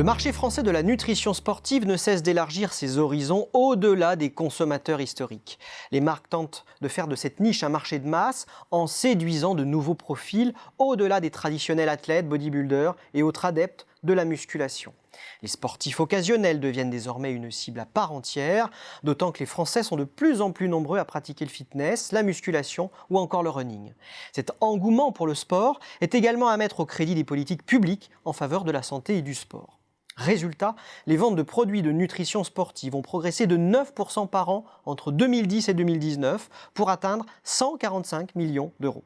Le marché français de la nutrition sportive ne cesse d'élargir ses horizons au-delà des consommateurs historiques. Les marques tentent de faire de cette niche un marché de masse en séduisant de nouveaux profils au-delà des traditionnels athlètes, bodybuilders et autres adeptes de la musculation. Les sportifs occasionnels deviennent désormais une cible à part entière, d'autant que les Français sont de plus en plus nombreux à pratiquer le fitness, la musculation ou encore le running. Cet engouement pour le sport est également à mettre au crédit des politiques publiques en faveur de la santé et du sport. Résultat, les ventes de produits de nutrition sportive ont progressé de 9% par an entre 2010 et 2019 pour atteindre 145 millions d'euros.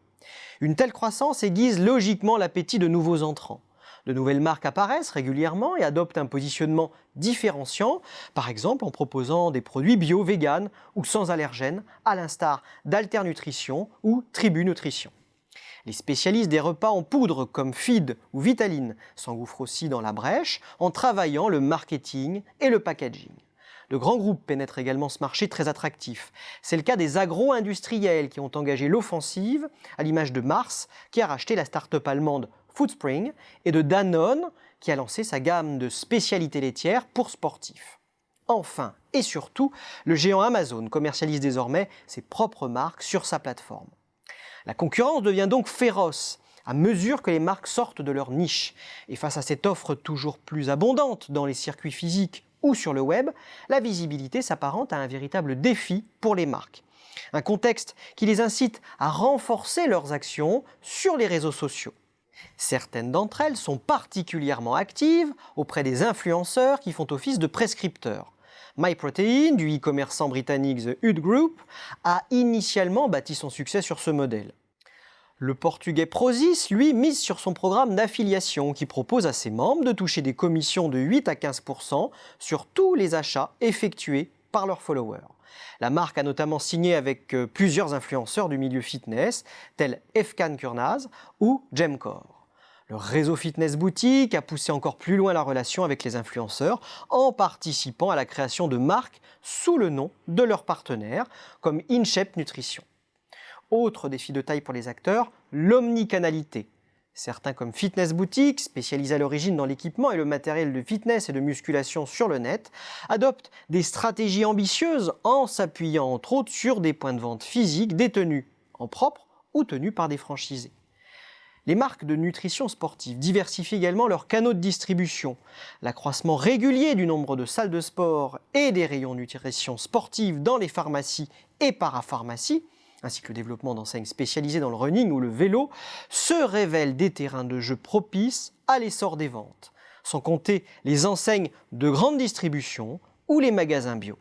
Une telle croissance aiguise logiquement l'appétit de nouveaux entrants. De nouvelles marques apparaissent régulièrement et adoptent un positionnement différenciant, par exemple en proposant des produits bio, vegan ou sans allergènes, à l'instar d'Alter Nutrition ou Tribu Nutrition. Les spécialistes des repas en poudre comme Feed ou Vitaline s'engouffrent aussi dans la brèche en travaillant le marketing et le packaging. De grands groupes pénètrent également ce marché très attractif. C'est le cas des agro-industriels qui ont engagé l'offensive, à l'image de Mars qui a racheté la start-up allemande Foodspring et de Danone qui a lancé sa gamme de spécialités laitières pour sportifs. Enfin et surtout, le géant Amazon commercialise désormais ses propres marques sur sa plateforme. La concurrence devient donc féroce à mesure que les marques sortent de leur niche. Et face à cette offre toujours plus abondante dans les circuits physiques ou sur le web, la visibilité s'apparente à un véritable défi pour les marques. Un contexte qui les incite à renforcer leurs actions sur les réseaux sociaux. Certaines d'entre elles sont particulièrement actives auprès des influenceurs qui font office de prescripteurs. MyProtein, du e-commerçant britannique The Hut Group, a initialement bâti son succès sur ce modèle. Le portugais Prozis, lui, mise sur son programme d'affiliation qui propose à ses membres de toucher des commissions de 8 à 15% sur tous les achats effectués par leurs followers. La marque a notamment signé avec plusieurs influenceurs du milieu fitness, tels Efkan Kurnaz ou Gemcore. Le réseau Fitness Boutique a poussé encore plus loin la relation avec les influenceurs en participant à la création de marques sous le nom de leurs partenaires, comme InShape Nutrition. Autre défi de taille pour les acteurs, l'omnicanalité. Certains comme Fitness Boutique, spécialisés à l'origine dans l'équipement et le matériel de fitness et de musculation sur le net, adoptent des stratégies ambitieuses en s'appuyant entre autres sur des points de vente physiques détenus en propre ou tenus par des franchisés. Les marques de nutrition sportive diversifient également leurs canaux de distribution. L'accroissement régulier du nombre de salles de sport et des rayons nutrition sportive dans les pharmacies et parapharmacies, ainsi que le développement d'enseignes spécialisées dans le running ou le vélo, se révèlent des terrains de jeu propices à l'essor des ventes, sans compter les enseignes de grande distribution ou les magasins bio.